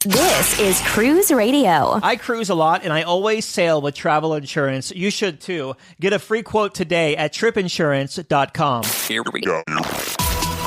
This is Cruise Radio. I cruise a lot, and I always sail with travel insurance. You should, too. Get a free quote today at tripinsurance.com. Here we go.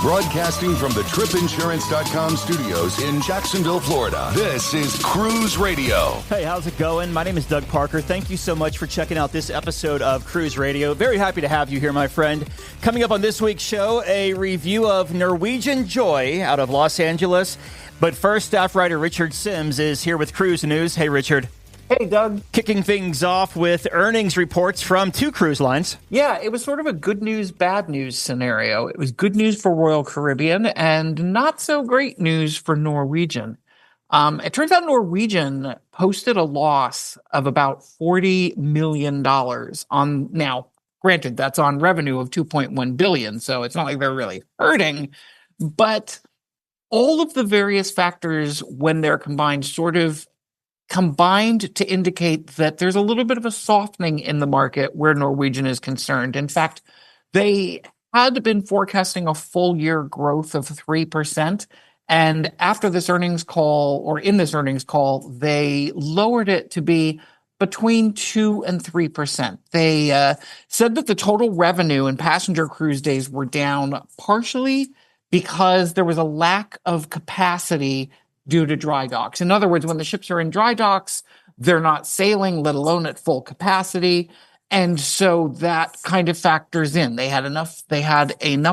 Broadcasting from the tripinsurance.com studios in Jacksonville, Florida. This is Cruise Radio. Hey, how's it going? My name is Doug Parker. Thank you so much for checking out this episode of Cruise Radio. Very happy to have you here, my friend. Coming up on this week's show, a review of Norwegian Joy out of Los Angeles. But first, staff writer Richard Sims is here with Cruise News. Hey, Richard. Hey, Doug. Kicking things off with earnings reports from two cruise lines. Yeah, it was sort of a good news, bad news scenario. It was good news for Royal Caribbean and not so great news for Norwegian. It turns out Norwegian posted a loss of about $40 million on, now, granted, that's on revenue of $2.1 billion, so it's not like they're really hurting, but all of the various factors, when they're combined, sort of combined to indicate that there's a little bit of a softening in the market where Norwegian is concerned. In fact, they had been forecasting a full year growth of 3%. And after this earnings call, or in this earnings call, they lowered it to be between 2 and 3%. They said that the total revenue and passenger cruise days were down partially because there was a lack of capacity due to dry docks. In other words, when the ships are in dry docks, they're not sailing, let alone at full capacity. And so that kind of factors in. They had enough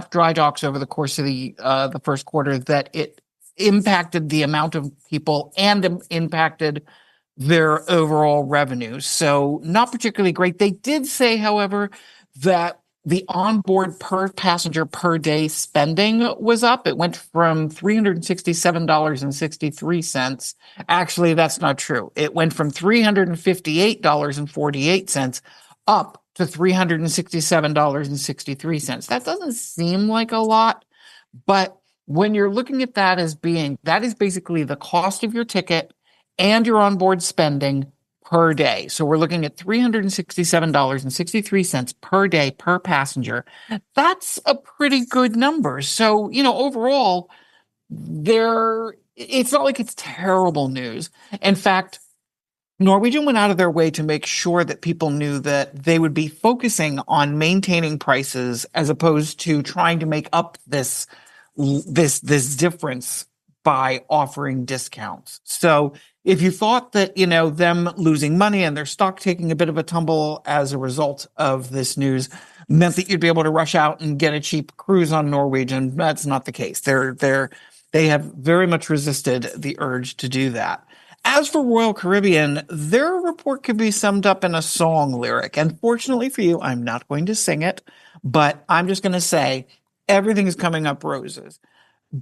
dry docks over the course of the first quarter that it impacted the amount of people and impacted their overall revenue. So not particularly great. They did say, however, that the onboard per passenger per day spending was up. It went from $367.63. Actually, that's not true. It went from $358.48 up to $367.63. That doesn't seem like a lot, but when you're looking at that as being, that is basically the cost of your ticket and your onboard spending per day. So we're looking at $367.63 per day per passenger. That's a pretty good number. So, overall, it's not like it's terrible news. In fact, Norwegian went out of their way to make sure that people knew that they would be focusing on maintaining prices as opposed to trying to make up this difference by offering discounts. So if you thought that, them losing money and their stock taking a bit of a tumble as a result of this news meant that you'd be able to rush out and get a cheap cruise on Norwegian, that's not the case. They have very much resisted the urge to do that. As for Royal Caribbean, their report could be summed up in a song lyric. And fortunately for you, I'm not going to sing it, but I'm just going to say everything is coming up roses.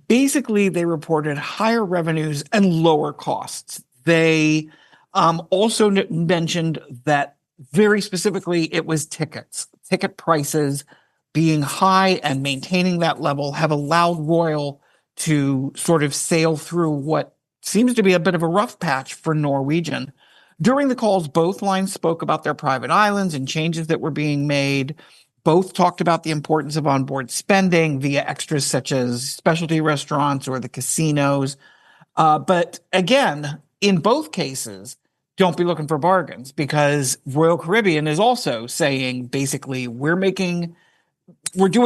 Basically, they reported higher revenues and lower costs. They also mentioned that very specifically it was tickets. Ticket prices being high and maintaining that level have allowed Royal to sort of sail through what seems to be a bit of a rough patch for Norwegian. During the calls, both lines spoke about their private islands and changes that were being made. Both talked about the importance of onboard spending via extras such as specialty restaurants or the casinos. But again, in both cases, don't be looking for bargains because Royal Caribbean is also saying basically we're doing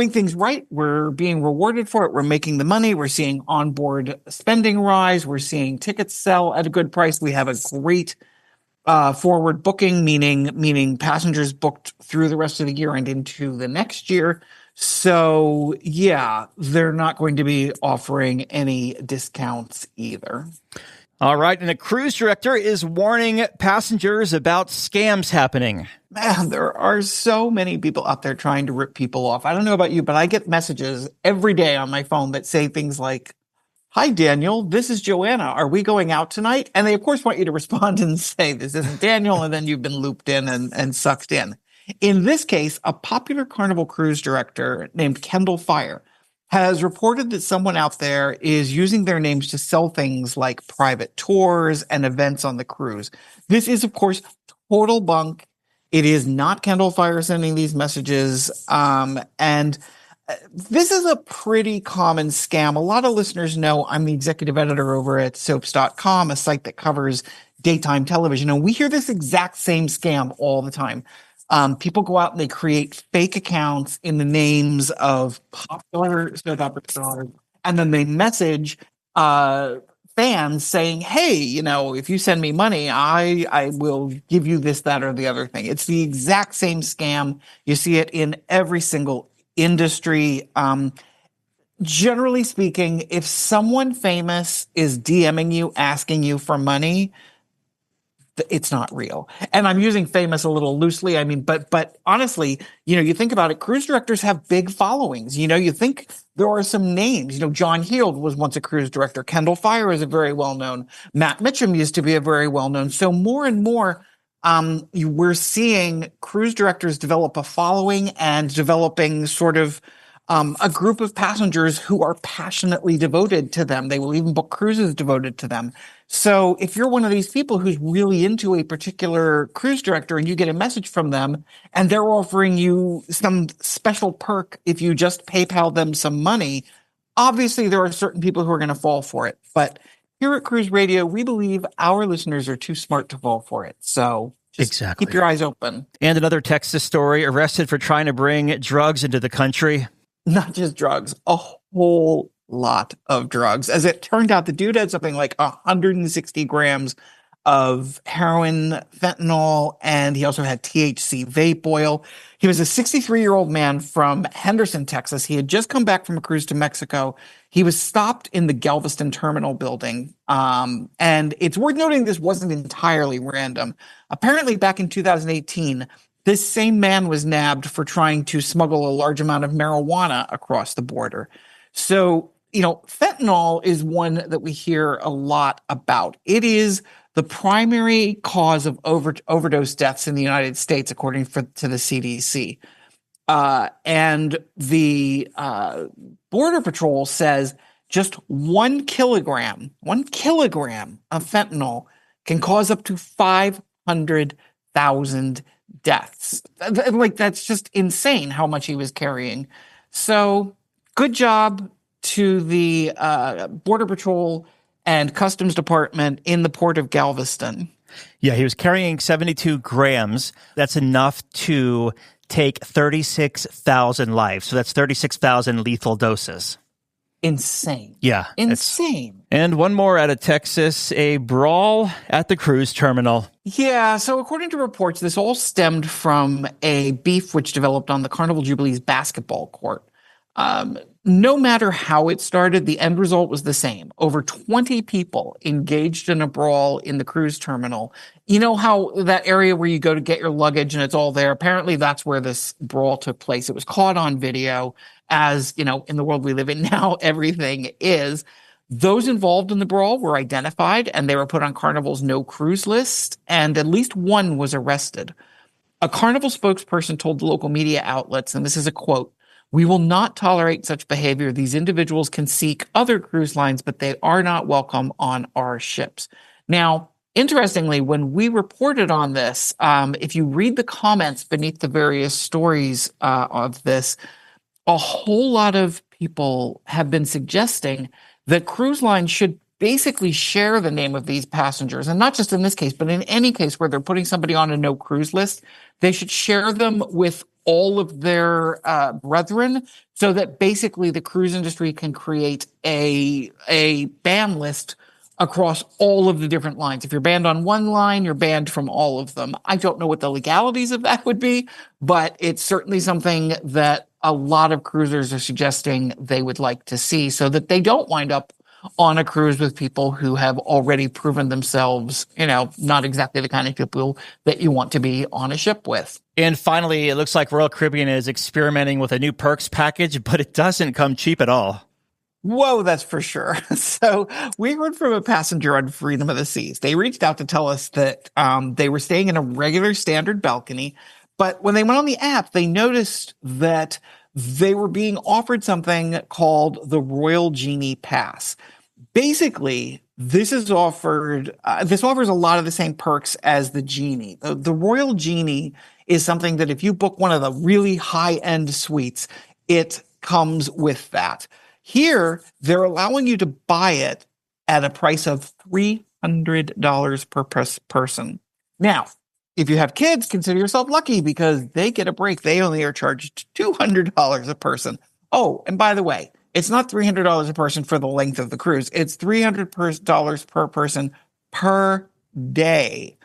things right. We're being rewarded for it. We're making the money. We're seeing onboard spending rise. We're seeing tickets sell at a good price. We have a great forward booking, meaning passengers booked through the rest of the year and into the next year. So yeah, they're not going to be offering any discounts either. All right, and a cruise director is warning passengers about scams happening. Man, there are so many people out there trying to rip people off. I don't know about you, but I get messages every day on my phone that say things like, "Hi, Daniel, this is Joanna. Are we going out tonight?" And they, of course, want you to respond and say, "This isn't Daniel," and then you've been looped in and sucked in. In this case, a popular Carnival cruise director named Kendall Fire has reported that someone out there is using their names to sell things like private tours and events on the cruise. This is, of course, total bunk. It is not Kendall Fire sending these messages. And This is a pretty common scam. A lot of listeners know I'm the executive editor over at soaps.com, a site that covers daytime television. And we hear this exact same scam all the time. People go out and they create fake accounts in the names of popular soap opera stars, and then they message fans saying, hey, if you send me money, I will give you this, that, or the other thing. It's the exact same scam. You see it in every single industry. Generally speaking, if someone famous is DMing you, asking you for money, it's not real. And I'm using famous a little loosely. I mean, but honestly, you think about it, cruise directors have big followings. You think there are some names. John Heald was once a cruise director. Kendall Fire is a very well-known. Matt Mitchum used to be a very well-known. So more and more, we're seeing cruise directors develop a following and developing sort of a group of passengers who are passionately devoted to them. They will even book cruises devoted to them. So if you're one of these people who's really into a particular cruise director and you get a message from them and they're offering you some special perk if you just PayPal them some money, obviously there are certain people who are going to fall for it. But here at Cruise Radio, we believe our listeners are too smart to fall for it. So just keep your eyes open. And another Texas story, arrested for trying to bring drugs into the country. Not just drugs, a whole lot of drugs. As it turned out, the dude had something like 160 grams of heroin, fentanyl, and he also had THC vape oil. He was a 63-year-old man from Henderson, Texas. He had just come back from a cruise to Mexico. He was stopped in the Galveston terminal building. And it's worth noting this wasn't entirely random. Apparently, back in 2018, this same man was nabbed for trying to smuggle a large amount of marijuana across the border. So, fentanyl is one that we hear a lot about. It is the primary cause of overdose deaths in the United States, according to the CDC. And the Border Patrol says just 1 kilogram of fentanyl can cause up to 500,000 deaths. That's just insane how much he was carrying. So good job to the Border Patrol and Customs Department in the port of Galveston. Yeah, he was carrying 72 grams. That's enough to take 36,000 lives. So that's 36,000 lethal doses. Insane. Yeah. Insane. And one more out of Texas, a brawl at the cruise terminal. Yeah, so according to reports, this all stemmed from a beef which developed on the Carnival Jubilee's basketball court. No matter how it started, the end result was the same. Over 20 people engaged in a brawl in the cruise terminal. You know how that area where you go to get your luggage and it's all there? Apparently that's where this brawl took place. It was caught on video. As, in the world we live in now, everything is. Those involved in the brawl were identified and they were put on Carnival's no cruise list, and at least one was arrested. A Carnival spokesperson told the local media outlets, and this is a quote, "We will not tolerate such behavior. These individuals can seek other cruise lines, but they are not welcome on our ships." Now, interestingly, when we reported on this, if you read the comments beneath the various stories of this, a whole lot of people have been suggesting that cruise lines should basically share the name of these passengers. And not just in this case, but in any case where they're putting somebody on a no cruise list, they should share them with all of their brethren so that basically the cruise industry can create a ban list across all of the different lines. If you're banned on one line, you're banned from all of them. I don't know what the legalities of that would be, but it's certainly something that a lot of cruisers are suggesting they would like to see so that they don't wind up on a cruise with people who have already proven themselves, not exactly the kind of people that you want to be on a ship with. And finally, it looks like Royal Caribbean is experimenting with a new perks package, but it doesn't come cheap at all. Whoa, that's for sure. So we heard from a passenger on Freedom of the Seas. They reached out to tell us that they were staying in a regular standard balcony, but when they went on the app, they noticed that they were being offered something called the Royal Genie Pass. Basically, this offers a lot of the same perks as the Genie. The Royal Genie is something that if you book one of the really high-end suites, it comes with that. Here, they're allowing you to buy it at a price of $300 per person. Now, if you have kids, consider yourself lucky because they get a break. They only are charged $200 a person. Oh, and by the way, it's not $300 a person for the length of the cruise. It's $300 per person per day.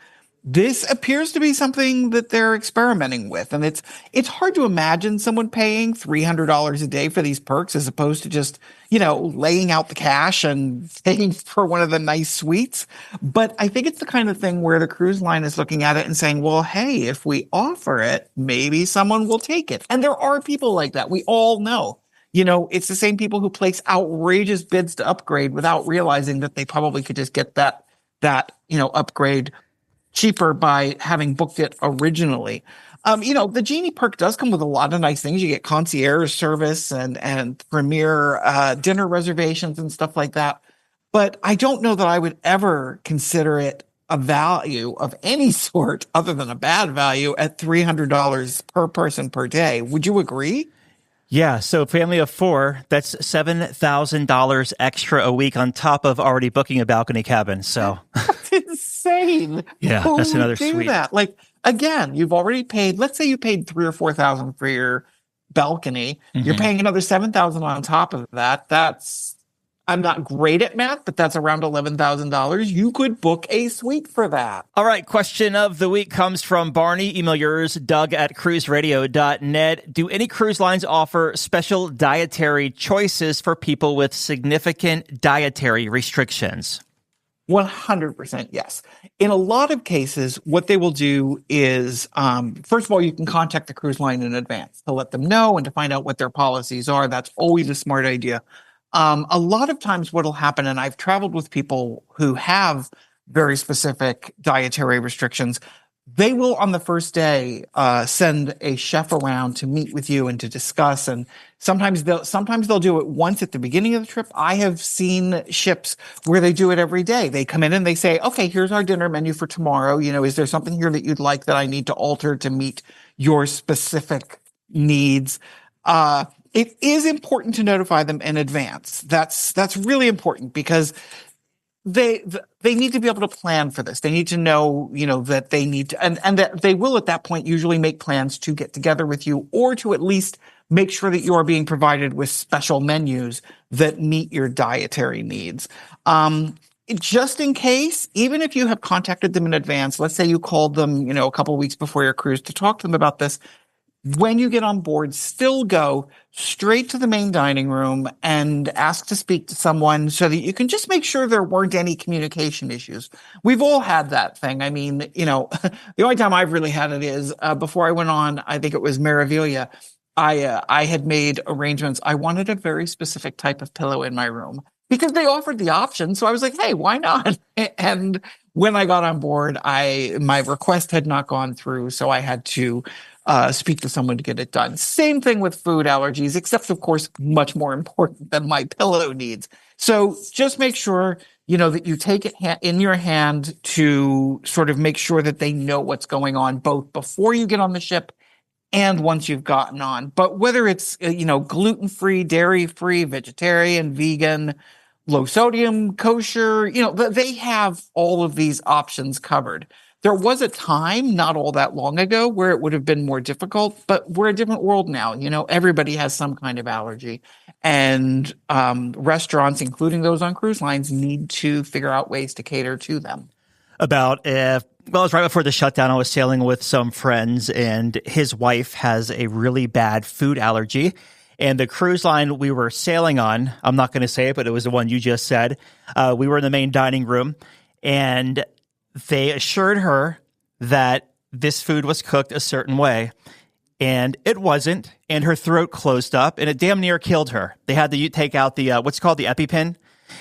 This appears to be something that they're experimenting with. And it's hard to imagine someone paying $300 a day for these perks as opposed to just, laying out the cash and paying for one of the nice suites. But I think it's the kind of thing where the cruise line is looking at it and saying, well, hey, if we offer it, maybe someone will take it. And there are people like that. We all know. It's the same people who place outrageous bids to upgrade without realizing that they probably could just get that upgrade cheaper by having booked it originally. The Genie perk does come with a lot of nice things. You get concierge service and premier dinner reservations and stuff like that. But I don't know that I would ever consider it a value of any sort other than a bad value at $300 per person per day. Would you agree? Yeah, so family of four, that's $7,000 extra a week on top of already booking a balcony cabin. So that's insane. Yeah, Who that's another would do suite. that? Like, again, you've already paid. Let's say you paid $3,000 or $4,000 for your balcony. Mm-hmm. You're paying another $7,000 on top of that. I'm not great at math, but that's around $11,000. You could book a suite for that. All right, question of the week comes from Barney. Email yours, doug@cruiseradio.net. Do any cruise lines offer special dietary choices for people with significant dietary restrictions? 100% yes. In a lot of cases, what they will do is, first of all, you can contact the cruise line in advance to let them know and to find out what their policies are. That's always a smart idea. A lot of times what will happen, and I've traveled with people who have very specific dietary restrictions, they will on the first day send a chef around to meet with you and to discuss. And sometimes they'll do it once at the beginning of the trip. I have seen ships where they do it every day. They come in and they say, okay, here's our dinner menu for tomorrow. Is there something here that you'd like that I need to alter to meet your specific needs? It is important to notify them in advance. That's really important because they need to be able to plan for this. They need to know, that they need to, and that they will at that point usually make plans to get together with you or to at least make sure that you are being provided with special menus that meet your dietary needs. Just in case, even if you have contacted them in advance, let's say you called them, a couple of weeks before your cruise to talk to them about this. When you get on board, still go straight to the main dining room and ask to speak to someone so that you can just make sure there weren't any communication issues. We've all had that thing. I mean, the only time I've really had it is before I went on, I think it was Merevilia, I had made arrangements. I wanted a very specific type of pillow in my room because they offered the option. So I was like, hey, why not? And when I got on board, my request had not gone through, so I had to speak to someone to get it done. Same thing with food allergies, except of course, much more important than my pillow needs. So just make sure, that you take it in your hand to sort of make sure that they know what's going on, both before you get on the ship and once you've gotten on. But whether it's, gluten-free, dairy-free, vegetarian, vegan, low sodium, kosher, they have all of these options covered. There was a time not all that long ago where it would have been more difficult, but we're a different world now. Everybody has some kind of allergy, and restaurants, including those on cruise lines, need to figure out ways to cater to them. It was right before the shutdown. I was sailing with some friends, and his wife has a really bad food allergy. And the cruise line we were sailing on, I'm not going to say it, but it was the one you just said. We were in the main dining room, and they assured her that this food was cooked a certain way, and it wasn't, and her throat closed up, and it damn near killed her. They had to take out the what's called the EpiPen,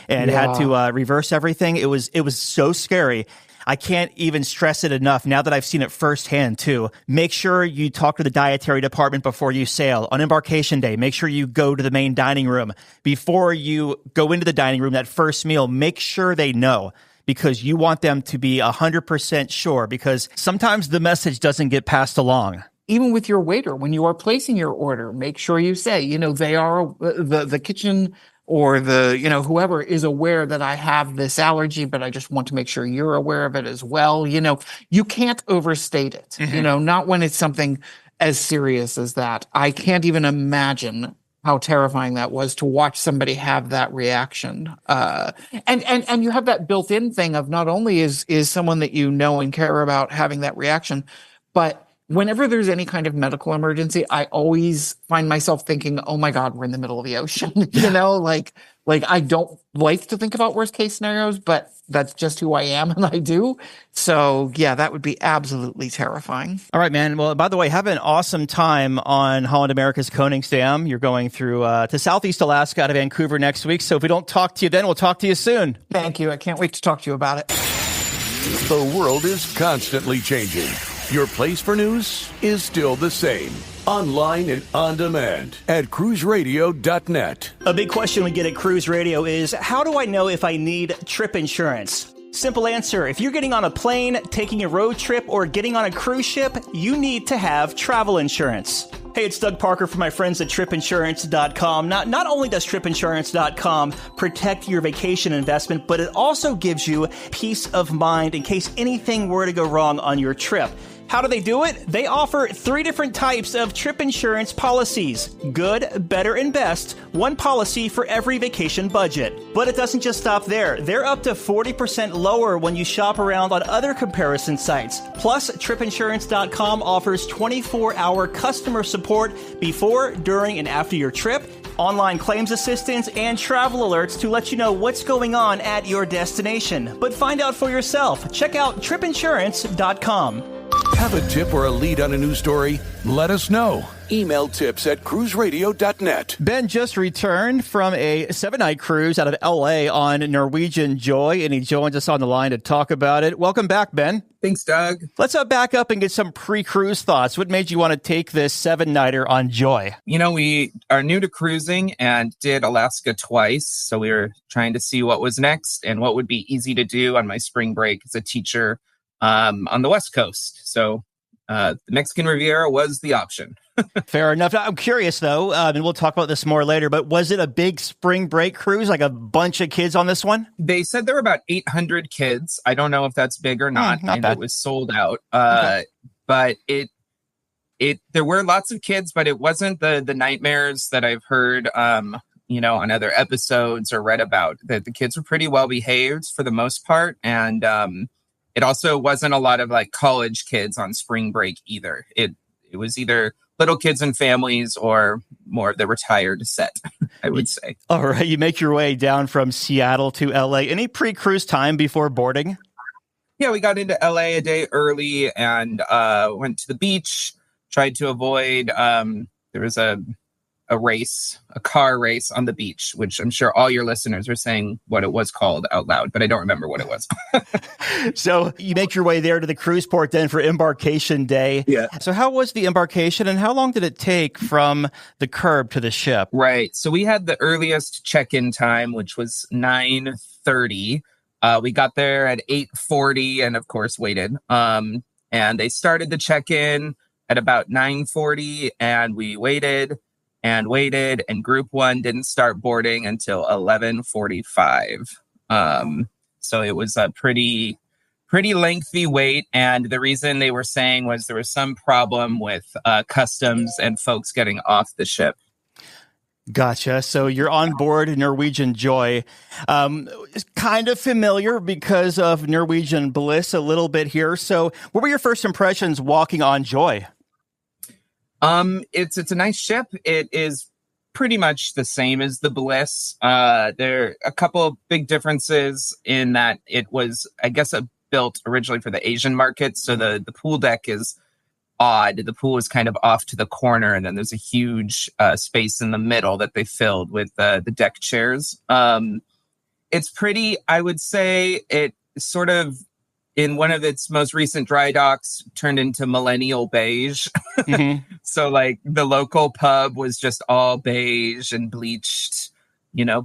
and had to reverse everything. It was so scary. I can't even stress it enough now that I've seen it firsthand too. Make sure you talk to the dietary department before you sail. On embarkation day, make sure you go to the main dining room. Before you go into the dining room, that first meal, make sure they know, because you want them to be 100% sure, because sometimes the message doesn't get passed along. even with your waiter, when you are placing your order, make sure you say, they are the kitchen or whoever is aware that I have this allergy, but I just want to make sure you're aware of it as well. You can't overstate it, not when it's something as serious as that. I can't even imagine how terrifying that was to watch somebody have that reaction. And you have that built-in thing of not only is someone that you know and care about having that reaction, but whenever there's any kind of medical emergency, I always find myself thinking, oh my God, we're in the middle of the ocean. Like I don't like to think about worst case scenarios, but that's just who I am and I do. So yeah, that would be absolutely terrifying. All right, man. Well, by the way, have an awesome time on Holland America's Koningsdam. You're going through to Southeast Alaska out of Vancouver next week. So if we don't talk to you then, we'll talk to you soon. Thank you. I can't wait to talk to you about it. The world is constantly changing. Your place for news is still the same. Online and on demand at cruiseradio.net. A big question we get at Cruise Radio is, how do I know if I need trip insurance? Simple answer. If you're getting on a plane, taking a road trip, or getting on a cruise ship, you need to have travel insurance. Hey, it's Doug Parker from my friends at tripinsurance.com. Not only does tripinsurance.com protect your vacation investment, but it also gives you peace of mind in case anything were to go wrong on your trip. How do they do it? They offer 3 different types of trip insurance policies. Good, better, and best. One policy for every vacation budget. But it doesn't just stop there. They're up to 40% lower when you shop around on other comparison sites. Plus, tripinsurance.com offers 24-hour customer support before, during, and after your trip, online claims assistance, and travel alerts to let you know what's going on at your destination. But find out for yourself. Check out tripinsurance.com. Have a tip or a lead on a news story? Let us know. Email tips@cruiseradio.net. Ben just returned from a 7-night cruise out of L.A. on Norwegian Joy, and he joins us on the line to talk about it. Welcome back, Ben. Thanks, Doug. Let's back up and get some pre-cruise thoughts. What made you want to take this 7-nighter on Joy? We are new to cruising and did Alaska twice, so we were trying to see what was next and what would be easy to do on my spring break as a teacher on the West Coast. So the Mexican Riviera was the option. Fair enough. I'm curious, though, and we'll talk about this more later, but was it a big spring break cruise, like a bunch of kids on this one? They said there were about 800 kids. I don't know if that's big or not. Not and bad. It was sold out. Okay. But there were lots of kids, but it wasn't the nightmares that I've heard on other episodes or read about. That the kids were pretty well behaved for the most part. And it also wasn't a lot of like college kids on spring break either. It was either little kids and families or more of the retired set, I would say. All right. You make your way down from Seattle to LA. Any pre-cruise time before boarding? Yeah, we got into LA a day early and went to the beach, tried to avoid, there was a car race on the beach, which I'm sure all your listeners are saying what it was called out loud, but I don't remember what it was. So you make your way there to the cruise port then for embarkation day. Yeah. So how was the embarkation and how long did it take from the curb to the ship? Right. So we had the earliest check-in time, which was 9:30. We got there at 8:40 and of course waited. And they started the check-in at about 9:40 and we waited, and group 1 didn't start boarding until 11:45. So it was a pretty lengthy wait. And the reason they were saying was there was some problem with customs and folks getting off the ship. Gotcha. So you're on board Norwegian Joy. It's kind of familiar because of Norwegian Bliss a little bit here. So what were your first impressions walking on Joy? It's a nice ship. It is pretty much the same as the Bliss. There are a couple of big differences in that it was, I guess, built originally for the Asian market. So the pool deck is odd. The pool is kind of off to the corner, and then there's a huge space in the middle that they filled with the deck chairs. It's pretty, I would say, it sort of, in one of its most recent dry docks, turned into millennial beige. Mm-hmm. So like the local pub was just all beige and bleached,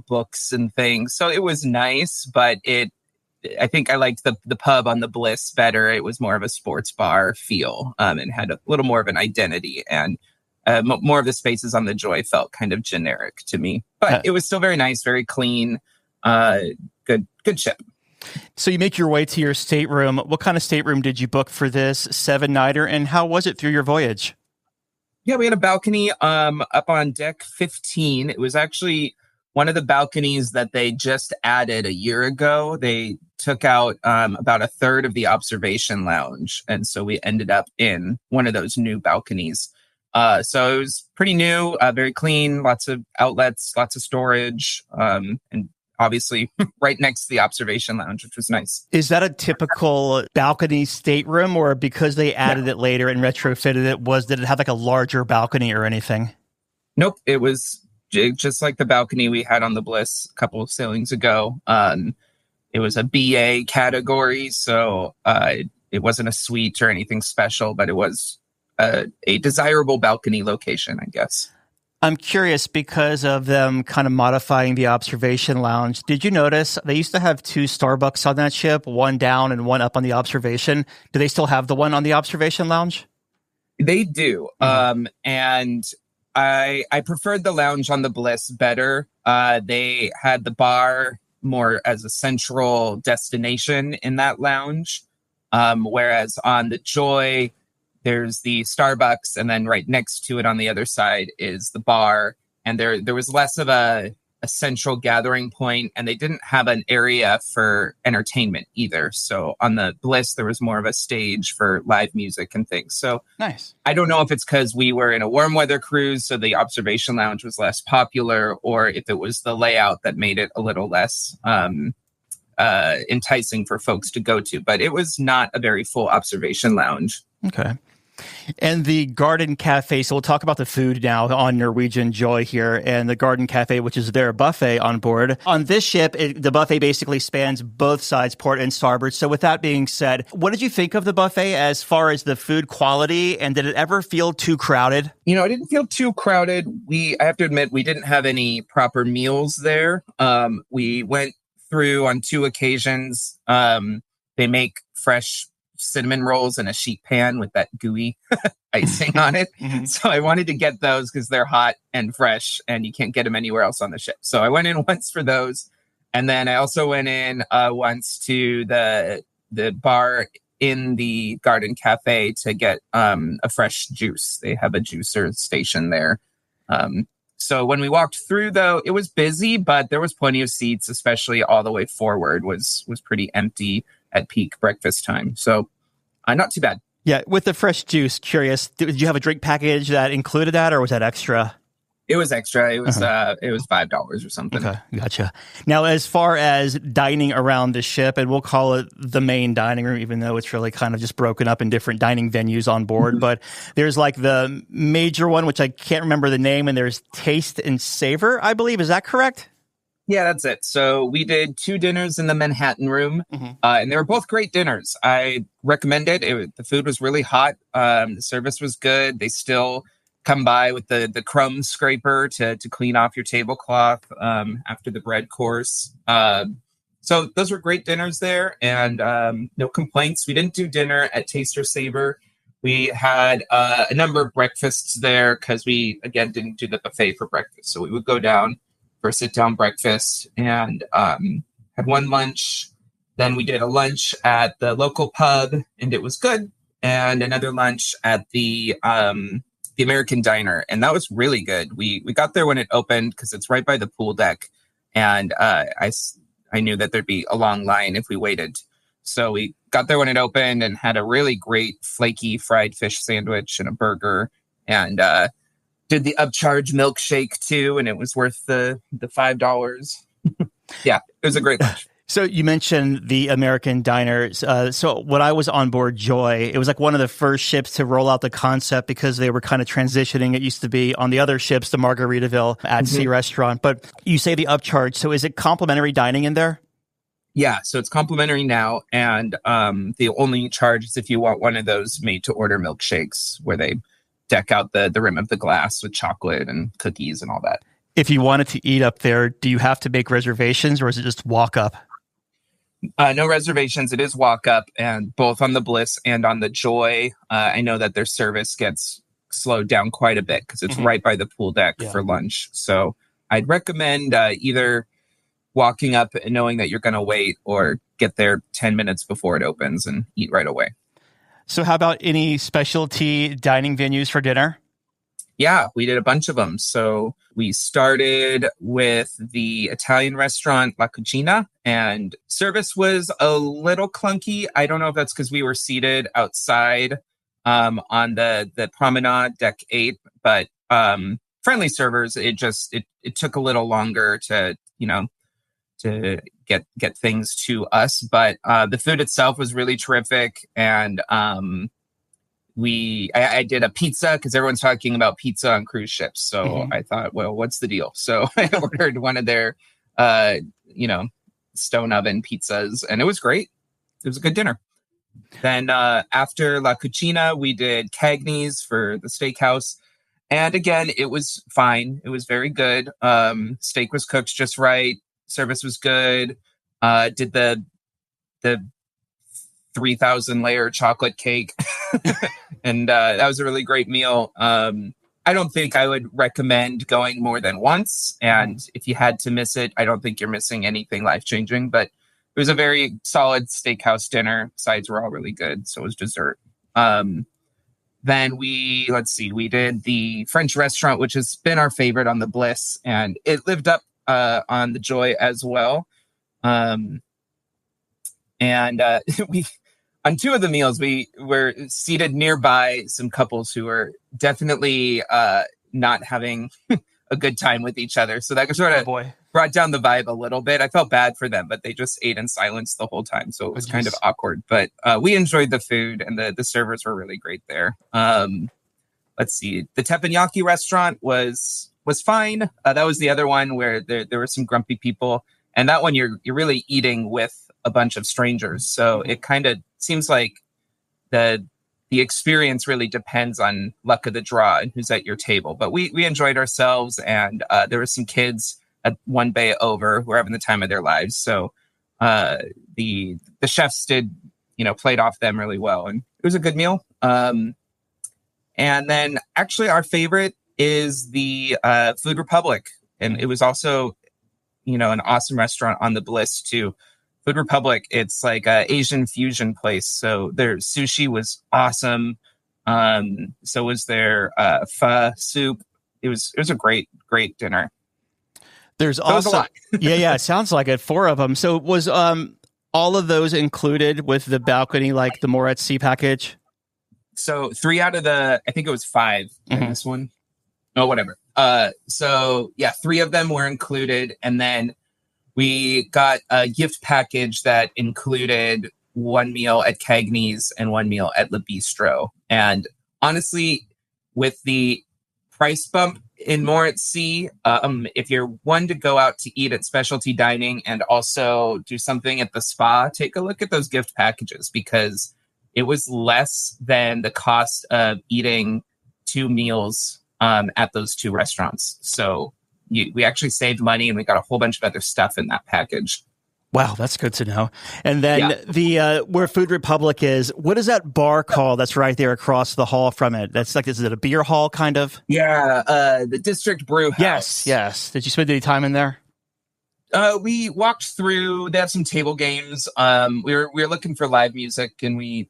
books and things. So it was nice, but it I think I liked the pub on the Bliss better. It was more of a sports bar feel, and had a little more of an identity. And more of the spaces on the Joy felt kind of generic to me. But it was still very nice, very clean, good ship. So you make your way to your stateroom. What kind of stateroom did you book for this 7-nighter, and how was it through your voyage? Yeah, we had a balcony up on deck 15. It was actually one of the balconies that they just added a year ago. They took out about a third of the observation lounge, and so we ended up in one of those new balconies. So it was pretty new, very clean, lots of outlets, lots of storage, and obviously right next to the observation lounge, which was nice. Is that a typical balcony stateroom, or because they added it later and retrofitted it, did it have like a larger balcony or anything? Nope. It was just like the balcony we had on the Bliss a couple of sailings ago. It was a BA category, so it wasn't a suite or anything special, but it was a desirable balcony location, I guess. I'm curious, because of them kind of modifying the observation lounge, did you notice they used to have 2 Starbucks on that ship, one down and one up on the observation? Do they still have the one on the observation lounge? They do. Mm-hmm. And I preferred the lounge on the Bliss better. They had the bar more as a central destination in that lounge, whereas on the Joy, there's the Starbucks, and then right next to it on the other side is the bar. And there was less of a central gathering point, and they didn't have an area for entertainment either. So on the Bliss, there was more of a stage for live music and things. So nice. I don't know if it's because we were in a warm weather cruise, so the observation lounge was less popular, or if it was the layout that made it a little less enticing for folks to go to. But it was not a very full observation lounge. Okay. And the Garden Cafe, so we'll talk about the food now on Norwegian Joy here, and the Garden Cafe, which is their buffet on board. On this ship, the buffet basically spans both sides, port and starboard. So with that being said, what did you think of the buffet as far as the food quality, and did it ever feel too crowded? You know, it didn't feel too crowded. I have to admit, we didn't have any proper meals there. We went through on 2 occasions. They make fresh cinnamon rolls in a sheet pan with that gooey icing on it. Mm-hmm. So I wanted to get those because they're hot and fresh and you can't get them anywhere else on the ship. So I went in once for those. And then I also went in once to the bar in the Garden Cafe to get a fresh juice. They have a juicer station there. So when we walked through, though, it was busy, but there was plenty of seats, especially all the way forward was pretty empty at peak breakfast time. So not too bad. Yeah. With the fresh juice, curious, did you have a drink package that included that, or was that extra? It was extra. It was $5 or something. Okay, gotcha. Now, as far as dining around the ship, and we'll call it the main dining room, even though it's really kind of just broken up in different dining venues on board, mm-hmm. but there's like the major one, which I can't remember the name, and there's Taste and Savor, I believe. Is that correct? Yeah, that's it. So we did 2 dinners in the Manhattan room, mm-hmm. And they were both great dinners. I recommend it. The food was really hot. The service was good. They still come by with the crumb scraper to clean off your tablecloth after the bread course. So those were great dinners there, and no complaints. We didn't do dinner at Taste or Savor. We had a number of breakfasts there because we, again, didn't do the buffet for breakfast. So we would go down for a sit-down breakfast and had one lunch. Then we did a lunch at the local pub, and it was good. And another lunch at the American Diner, and that was really good. We got there when it opened because it's right by the pool deck, and I knew that there'd be a long line if we waited. So we got there when it opened and had a really great flaky fried fish sandwich and a burger, and did the upcharge milkshake too, and it was worth the $5. Yeah, it was a great lunch. So you mentioned the American Diner. So when I was on board Joy, it was like one of the first ships to roll out the concept because they were kind of transitioning. It used to be on the other ships, the Margaritaville at Sea Restaurant. But you say the upcharge. So is it complimentary dining in there? Yeah, so it's complimentary now. And the only charge is if you want one of those made-to-order milkshakes where they deck out the rim of the glass with chocolate and cookies and all that. If you wanted to eat up there, do you have to make reservations or is it just walk up? No reservations. It is walk up, and both on the Bliss and on the Joy. I know that their service gets slowed down quite a bit because it's right by the pool deck for lunch. So I'd recommend either walking up and knowing that you're going to wait, or get there 10 minutes before it opens and eat right away. So how about any specialty dining venues for dinner? Yeah, we did a bunch of them. So we started with the Italian restaurant La Cucina, and service was a little clunky. I don't know if that's because we were seated outside on the promenade, deck 8, but friendly servers. It took a little longer to get things to us, but the food itself was really terrific. And I did a pizza because everyone's talking about pizza on cruise ships. So I thought, well, what's the deal? So I ordered one of their, stone oven pizzas, and it was great. It was a good dinner. Then after La Cucina, we did Cagney's for the steakhouse. And again, it was fine. It was very good. Steak was cooked just right. Service was good. Did the 3,000 layer chocolate cake. And that was a really great meal. I don't think I would recommend going more than once. And if you had to miss it, I don't think you're missing anything life-changing. But it was a very solid steakhouse dinner. Sides were all really good. So was dessert. Then we did the French restaurant, which has been our favorite on the Bliss. And it lived up on the Joy as well. And we... On two of the meals, we were seated nearby some couples who were definitely not having a good time with each other. So that sort of brought down the vibe a little bit. I felt bad for them, but they just ate in silence the whole time. So it was kind of awkward. But we enjoyed the food, and the servers were really great there. Let's see. The teppanyaki restaurant was fine. That was the other one where there were some grumpy people. And that one, you're really eating with a bunch of strangers. So it kind of seems like the experience really depends on luck of the draw and who's at your table. But we enjoyed ourselves, and there were some kids at one bay over who were having the time of their lives. So the chefs played off them really well, and it was a good meal. And then actually our favorite is the Food Republic, and it was also an awesome restaurant on the Bliss too. Food Republic, it's like an Asian fusion place. So their sushi was awesome. So was their pho soup. It was a great dinner. There's also yeah, it sounds like it. 4 of them. So was all of those included with the balcony, like the More at Sea package? So 3 out of I think it was 5 in this one. Oh, whatever. So yeah, 3 of them were included, and then we got a gift package that included 1 meal at Cagney's and 1 meal at Le Bistro. And honestly, with the price bump in More at Sea, if you're one to go out to eat at specialty dining and also do something at the spa, take a look at those gift packages, because it was less than the cost of eating 2 meals at those 2 restaurants. So we actually saved money, and we got a whole bunch of other stuff in that package. Wow, that's good to know. And then the where Food Republic is, what is that bar called that's right there across the hall from it? That's like, is it a beer hall kind of? Yeah, the District Brew House. Yes. Did you spend any time in there? We walked through. They have some table games. We were looking for live music, and we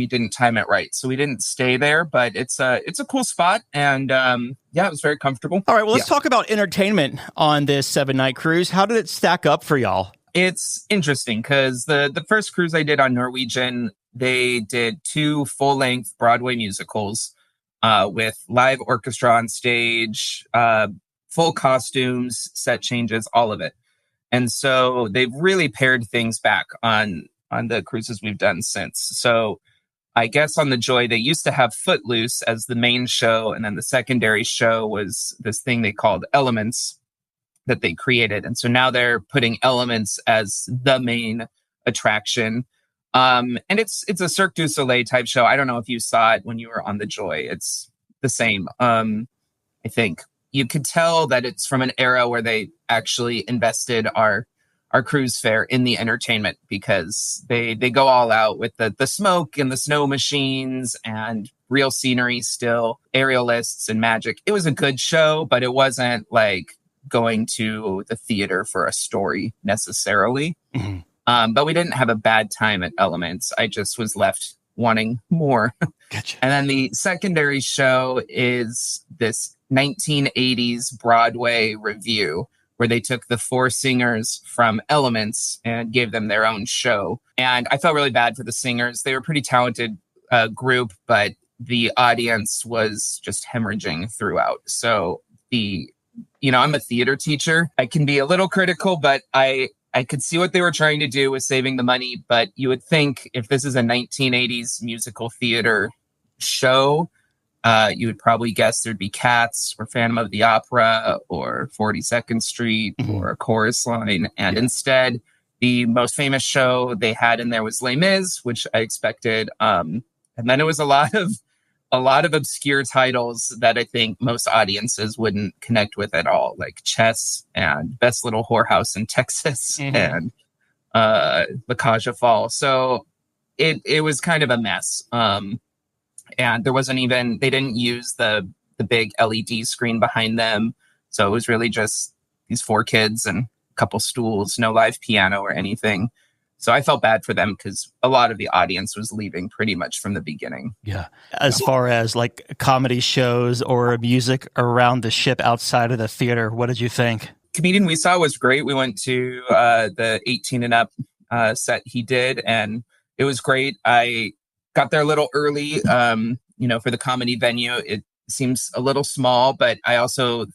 didn't time it right, so we didn't stay there. But it's a cool spot, and it was very comfortable. All right, well, let's talk about entertainment on this 7-night cruise. How did it stack up for y'all? It's interesting because the first cruise I did on Norwegian, they did 2 full-length Broadway musicals with live orchestra on stage, full costumes, set changes, all of it. And so they've really pared things back on the cruises we've done since. So I guess on the Joy, they used to have Footloose as the main show, and then the secondary show was this thing they called Elements that they created. And so now they're putting Elements as the main attraction. And it's a Cirque du Soleil type show. I don't know if you saw it when you were on the Joy. It's the same. I think you could tell that it's from an era where they actually invested our our cruise fare in the entertainment, because they go all out with the smoke and the snow machines and real scenery still, aerialists and magic. It was a good show, but it wasn't like going to the theater for a story necessarily. Mm-hmm. But we didn't have a bad time at Elements. I just was left wanting more. Gotcha. And then the secondary show is this 1980s Broadway review, where they took the 4 singers from Elements and gave them their own show. And I felt really bad for the singers. They were a pretty talented group, but the audience was just hemorrhaging throughout. So I'm a theater teacher. I can be a little critical, but I could see what they were trying to do with saving the money. But you would think if this is a 1980s musical theater show, you would probably guess there'd be Cats or Phantom of the Opera or 42nd Street or a Chorus Line. And instead, the most famous show they had in there was Les Mis, which I expected. And then it was a lot of obscure titles that I think most audiences wouldn't connect with at all, like Chess and Best Little Whorehouse in Texas and La Cage aux Folles. So it was kind of a mess. And there wasn't even, they didn't use the big LED screen behind them. So it was really just these 4 kids and a couple stools, no live piano or anything. So I felt bad for them because a lot of the audience was leaving pretty much from the beginning. Yeah. As far as like comedy shows or music around the ship outside of the theater, what did you think? Comedian we saw was great. We went to the 18 and up set he did, and it was great. I got there a little early, for the comedy venue. It seems a little small, but I also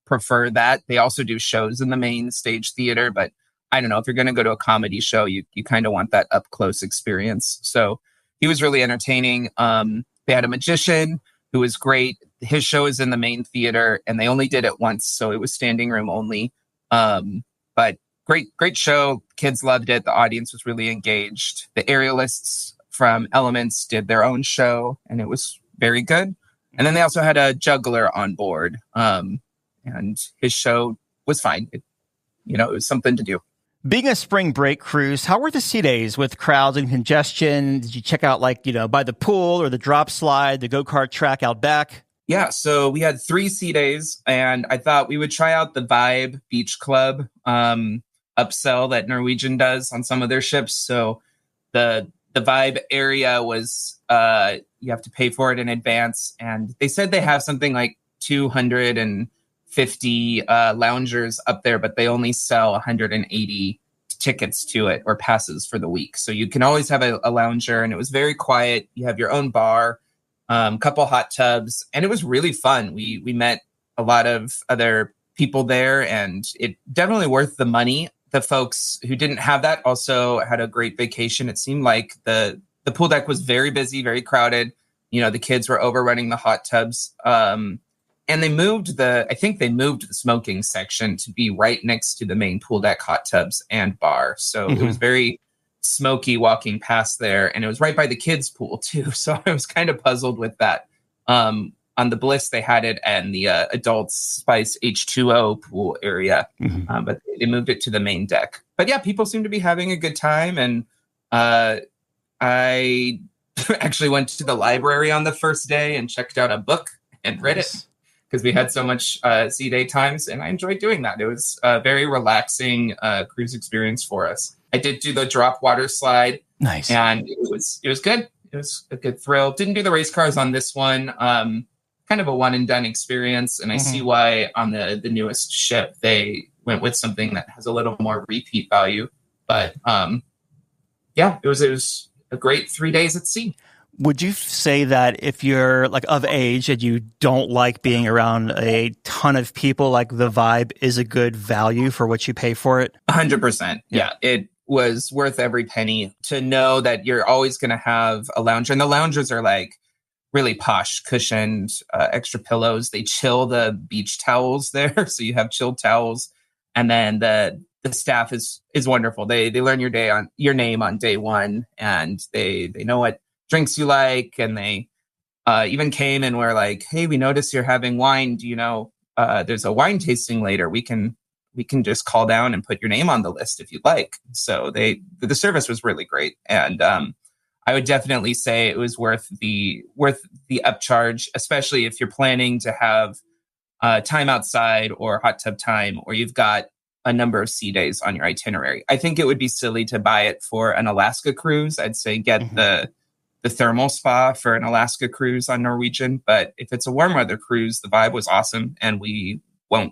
prefer that. They also do shows in the main stage theater, but I don't know, if you're going to go to a comedy show, you kind of want that up close experience. So he was really entertaining. They had a magician who was great. His show is in the main theater, and they only did it once, so it was standing room only. But great show. Kids loved it. The audience was really engaged. The aerialists from Elements did their own show, and it was very good. And then they also had a juggler on board, and his show was fine. It was something to do. Being a spring break cruise, how were the sea days with crowds and congestion? Did you check out by the pool or the drop slide, the go-kart track out back? Yeah, so we had 3 sea days, and I thought we would try out the Vibe Beach Club upsell that Norwegian does on some of their ships. So the Vibe area was, you have to pay for it in advance. And they said they have something like 250 loungers up there, but they only sell 180 tickets to it or passes for the week. So you can always have a lounger, and it was very quiet. You have your own bar, couple hot tubs, and it was really fun. We met a lot of other people there, and it definitely worth the money. The folks who didn't have that also had a great vacation. It seemed like the pool deck was very busy, very crowded. The kids were overrunning the hot tubs. And they moved the smoking section to be right next to the main pool deck, hot tubs and bar. So it was very smoky walking past there, and it was right by the kids' pool too. So I was kind of puzzled with that. On the Bliss, they had it in the adult Spice H2O pool area, but they moved it to the main deck. But yeah, people seem to be having a good time. And I actually went to the library on the first day and checked out a book and read it, because we had so much sea day times, and I enjoyed doing that. It was a very relaxing cruise experience for us. I did do the drop water slide. Nice. And it was good. It was a good thrill. Didn't do the race cars on this one. Kind of a one and done experience. And I see why on the newest ship, they went with something that has a little more repeat value. But it was a great 3 days at sea. Would you say that if you're of age and you don't like being around a ton of people, the Vibe is a good value for what you pay for it? 100%. Yeah. It was worth every penny to know that you're always going to have a lounger. And the loungers are really posh, cushioned, extra pillows. They chill the beach towels there. So you have chilled towels. And then the staff is wonderful. They learn your name on day one, and they know what drinks you like. And they even came and were like, hey, we noticed you're having wine. Do you know, there's a wine tasting later. We can we can just call down and put your name on the list if you'd like. So the service was really great. And I would definitely say it was worth the upcharge, especially if you're planning to have time outside or hot tub time, or you've got a number of sea days on your itinerary. I think it would be silly to buy it for an Alaska cruise. I'd say get the thermal spa for an Alaska cruise on Norwegian. But if it's a warm weather cruise, the vibe was awesome, and we won't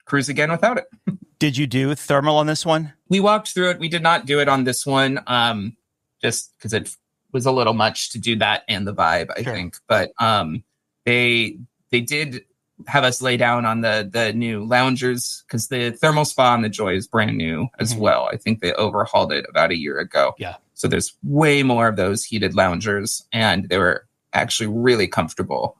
cruise again without it. Did you do thermal on this one? We walked through it. We did not do it on this one, just because it was a little much to do that and the vibe, I think. But they did have us lay down on the new loungers, because the thermal spa on the Joy is brand new as well. I think they overhauled it about a year ago. Yeah. So there's way more of those heated loungers, and they were actually really comfortable,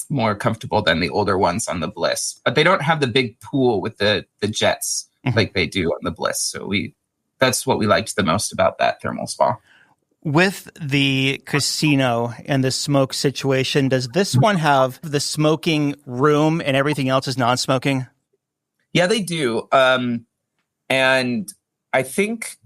more comfortable than the older ones on the Bliss. But they don't have the big pool with the jets like they do on the Bliss. So that's what we liked the most about that thermal spa. With the casino and the smoke situation, does this one have the smoking room and everything else is non-smoking? Yeah, they do. And I think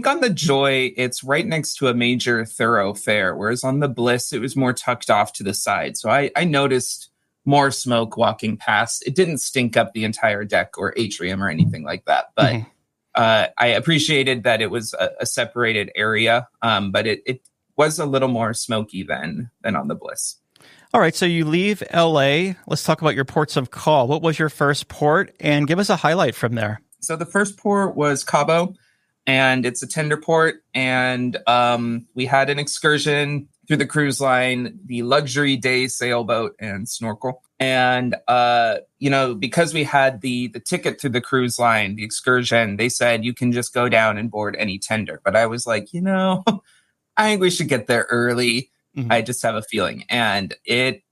on the Joy, it's right next to a major thoroughfare, whereas on the Bliss, it was more tucked off to the side. So I noticed more smoke walking past. It didn't stink up the entire deck or atrium or anything like that, but I appreciated that it was a separated area, but it was a little more smoky than on the Bliss. All right, so you leave LA. Let's talk about your ports of call. What was your first port? And give us a highlight from there. So the first port was Cabo, and it's a tender port. And we had an excursion through the cruise line, the luxury day sailboat and snorkel. And, because we had the ticket through the cruise line, the excursion, they said you can just go down and board any tender. But I was like, I think we should get there early. I just have a feeling. And it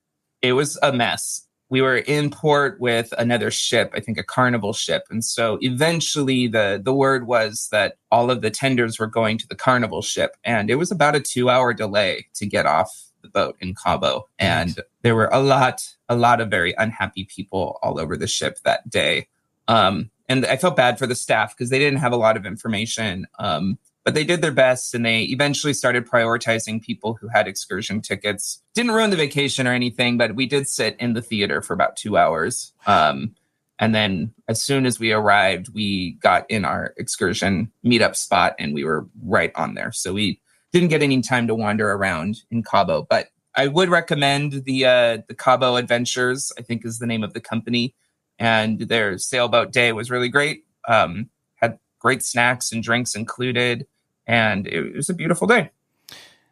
was a mess. We were in port with another ship, I think a Carnival ship. And so eventually the word was that all of the tenders were going to the Carnival ship. And it was about a 2-hour delay to get off the boat in Cabo. And there were a lot of very unhappy people all over the ship that day. And I felt bad for the staff because they didn't have a lot of information. But they did their best, and they eventually started prioritizing people who had excursion tickets. Didn't ruin the vacation or anything, but we did sit in the theater for about 2 hours. And then as soon as we arrived, we got in our excursion meetup spot, and we were right on there. So we didn't get any time to wander around in Cabo. But I would recommend the Cabo Adventures, I think is the name of the company. And their sailboat day was really great. Had great snacks and drinks included. And it was a beautiful day.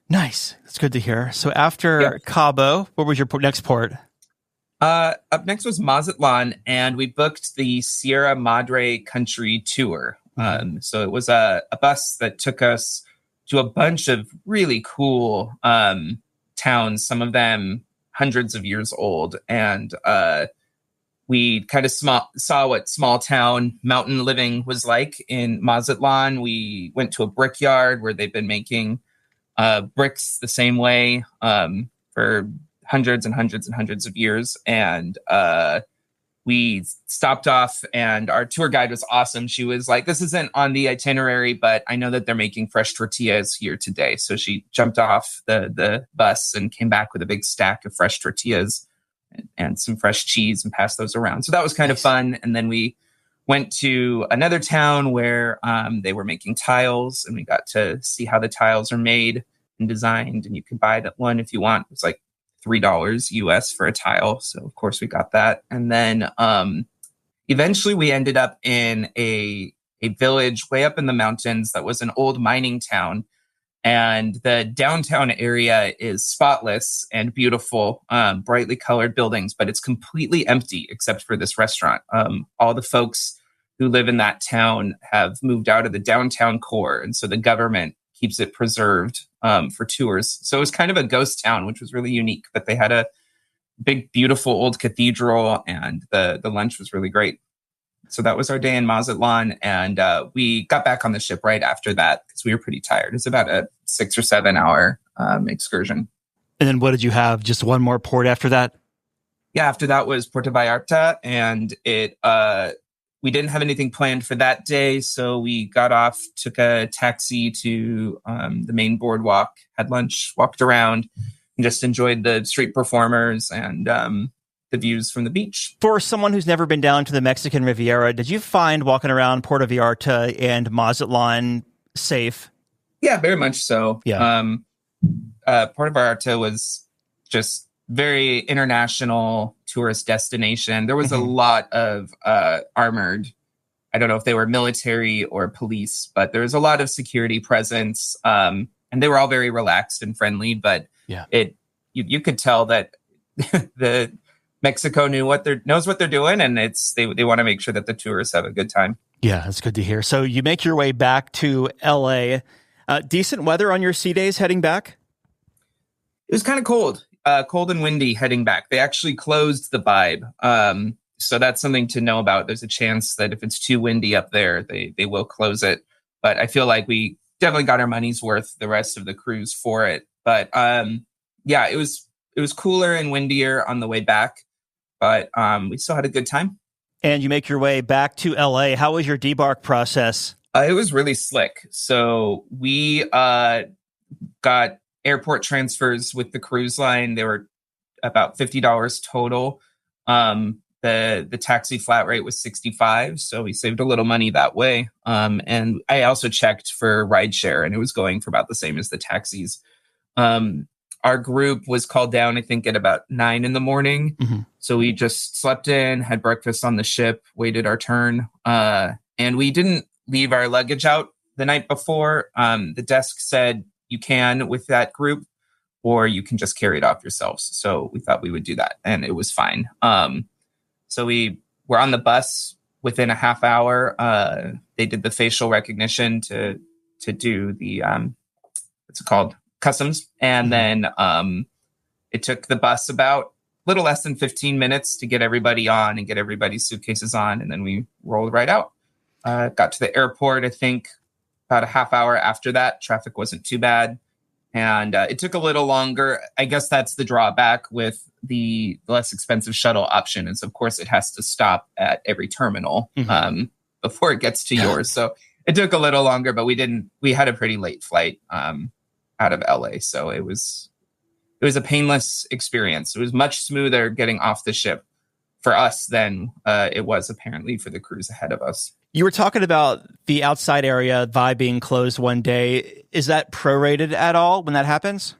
Nice. That's good to hear. So after Cabo, what was your next port? Up next was Mazatlan, and we booked the Sierra Madre Country Tour. So it was a bus that took us to a bunch of really cool towns, some of them hundreds of years old. And we kind of saw what small town mountain living was like in Mazatlan. We went to a brickyard where they've been making bricks the same way for hundreds and hundreds and hundreds of years. And we stopped off, and our tour guide was awesome. She was like, this isn't on the itinerary, but I know that they're making fresh tortillas here today. So she jumped off the bus and came back with a big stack of fresh tortillas and some fresh cheese and passed those around. So that was kind of fun. And then we went to another town where they were making tiles, and we got to see how the tiles are made and designed. And you can buy that one if you want. It's like $3 US for a tile. So of course we got that. And then eventually we ended up in a village way up in the mountains that was an old mining town. And the downtown area is spotless and beautiful, brightly colored buildings, but it's completely empty except for this restaurant. All the folks who live in that town have moved out of the downtown core. And so the government keeps it preserved for tours. So it was kind of a ghost town, which was really unique. But they had a big, beautiful old cathedral, and the lunch was really great. So that was our day in Mazatlan. And we got back on the ship right after that because we were pretty tired. It's about a 6 or 7 hour excursion. And then what did you have? Just one more port after that? Yeah, after that was Puerto Vallarta. And we didn't have anything planned for that day, so we got off, took a taxi to the main boardwalk, had lunch, walked around, and just enjoyed the street performers and the views from the beach. For someone who's never been down to the Mexican Riviera, did you find walking around Puerto Vallarta and Mazatlan safe? Yeah, very much so. Yeah. Puerto Vallarta was just very international tourist destination. There was a lot of armored, I don't know if they were military or police, but there was a lot of security presence. And they were all very relaxed and friendly, but you could tell that the Mexico knows what they're doing, and they want to make sure that the tourists have a good time. Yeah, that's good to hear. So you make your way back to LA. Decent weather on your sea days heading back? It was kind of cold and windy heading back. They actually closed the Vibe. So that's something to know about. There's a chance that if it's too windy up there, they will close it. But I feel like we definitely got our money's worth the rest of the cruise for it. But it was cooler and windier on the way back, but we still had a good time. And you make your way back to LA. How was your debark process? It was really slick. So we got airport transfers with the cruise line. They were about $50 total. The taxi flat rate was $65, so we saved a little money that way. And I also checked for rideshare, and it was going for about the same as the taxis. Our group was called down, I think, at about 9 a.m. So we just slept in, had breakfast on the ship, waited our turn, and we didn't leave our luggage out the night before. The desk said you can with that group, or you can just carry it off yourselves. So we thought we would do that, and it was fine. So we were on the bus within a half hour. They did the facial recognition to do the what's it called? Customs. And then it took the bus about a little less than 15 minutes to get everybody on and get everybody's suitcases on. And then we rolled right out. Got to the airport, I think, about a half hour after that. Traffic wasn't too bad. And it took a little longer. I guess that's the drawback with the less expensive shuttle option is, of course, it has to stop at every terminal before it gets to yours. So it took a little longer, but we had a pretty late flight out of LA. So it was a painless experience. It was much smoother getting off the ship for us than it was apparently for the cruise ahead of us. You were talking about the outside area, Vibe being closed one day. Is that prorated at all when that happens?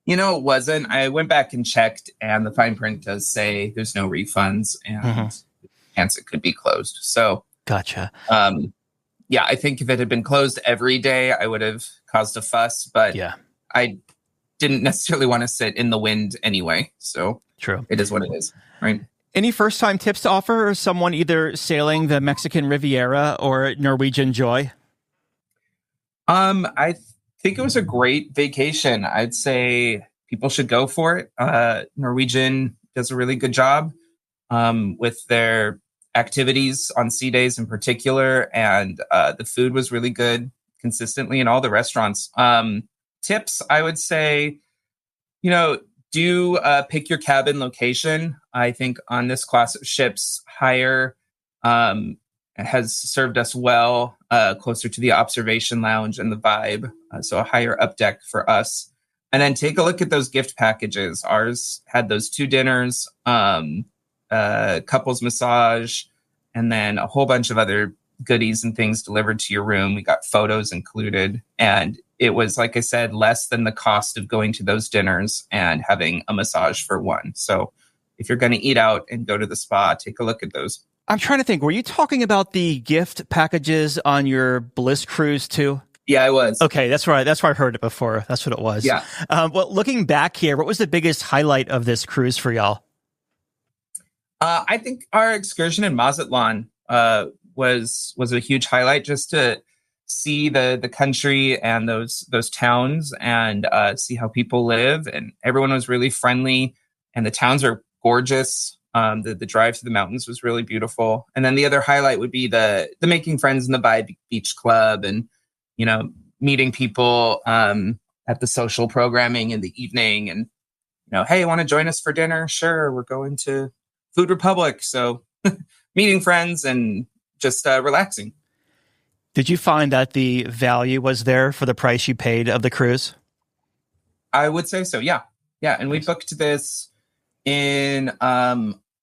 It wasn't. I went back and checked, and the fine print does say there's no refunds, and hence it could be closed. So, gotcha. I think if it had been closed every day, I would have caused a fuss. But I didn't necessarily want to sit in the wind anyway. So, true. It is what it is, right? Any first-time tips to offer someone either sailing the Mexican Riviera or Norwegian Joy? I think it was a great vacation. I'd say people should go for it. Norwegian does a really good job with their activities on sea days in particular, and the food was really good consistently in all the restaurants. Tips, I would say, do pick your cabin location. I think on this class of ships, higher has served us well, closer to the observation lounge and the Vibe. So a higher up deck for us. And then take a look at those gift packages. Ours had those 2 dinners, couples massage, and then a whole bunch of other goodies and things delivered to your room. We got photos included. And it was, like I said, less than the cost of going to those dinners and having a massage for one. So if you're going to eat out and go to the spa, take a look at those. I'm trying to think, were you talking about the gift packages on your Bliss cruise too? Yeah, I was. Okay, that's right. That's where I've heard it before. That's what it was. Yeah. Well, looking back here, what was the biggest highlight of this cruise for y'all? I think our excursion in Mazatlan was a huge highlight, just to see the country and those towns and see how people live. And everyone was really friendly, and the towns are gorgeous. The drive to the mountains was really beautiful. And then the other highlight would be the making friends in the Vibe Beach Club, and meeting people at the social programming in the evening. And hey, want to join us for dinner? Sure, we're going to Food Republic. So meeting friends and just relaxing. Did you find that the value was there for the price you paid of the cruise? I would say so. Yeah. Yeah. And we booked this in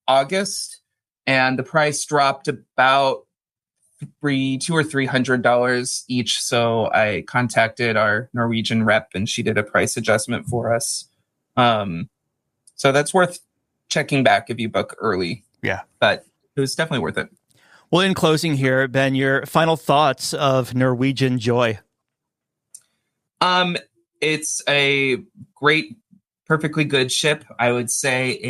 August, and the price dropped about $200 or $300 each. So I contacted our Norwegian rep, and she did a price adjustment for us. So that's worth checking back if you book early. Yeah. But it was definitely worth it. Well, in closing here, Ben, your final thoughts of Norwegian Joy. It's a great, perfectly good ship. I would say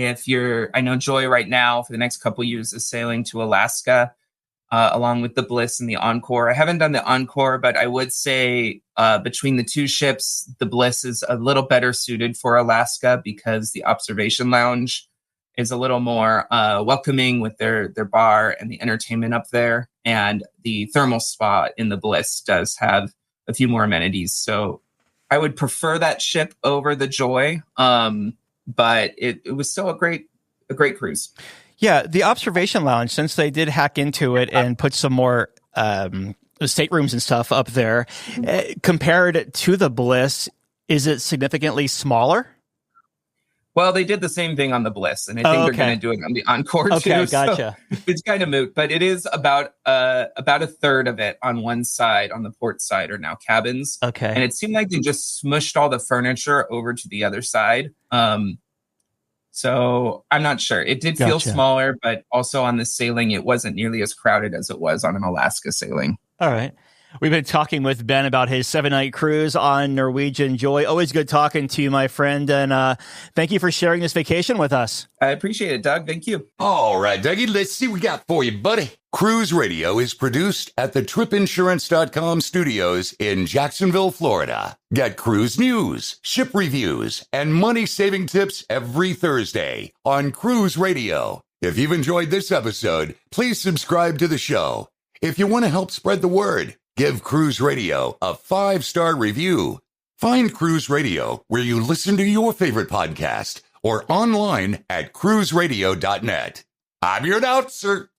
I know Joy right now for the next couple years is sailing to Alaska, along with the Bliss and the Encore. I haven't done the Encore, but I would say between the two ships, the Bliss is a little better suited for Alaska because the observation lounge is a little more welcoming with their bar and the entertainment up there. And the thermal spa in the Bliss does have a few more amenities. So I would prefer that ship over the Joy, but it was still a great cruise. Yeah, the observation lounge, since they did hack into it and put some more staterooms and stuff up there, compared to the Bliss, is it significantly smaller? Well, they did the same thing on the Bliss, and I think they're going to do it on the Encore too. Okay, gotcha. So it's kind of moot, but it is about a third of it on one side, on the port side, are now cabins. Okay, and it seemed like they just smushed all the furniture over to the other side. So I'm not sure. It did feel smaller, but also on the sailing, it wasn't nearly as crowded as it was on an Alaska sailing. All right. We've been talking with Ben about his 7-night cruise on Norwegian Joy. Always good talking to you, my friend. And thank you for sharing this vacation with us. I appreciate it, Doug. Thank you. All right, Dougie, let's see what we got for you, buddy. Cruise Radio is produced at the tripinsurance.com studios in Jacksonville, Florida. Get cruise news, ship reviews, and money-saving tips every Thursday on Cruise Radio. If you've enjoyed this episode, please subscribe to the show. If you want to help spread the word, give Cruise Radio a 5-star review. Find Cruise Radio where you listen to your favorite podcast or online at cruiseradio.net. I'm your announcer,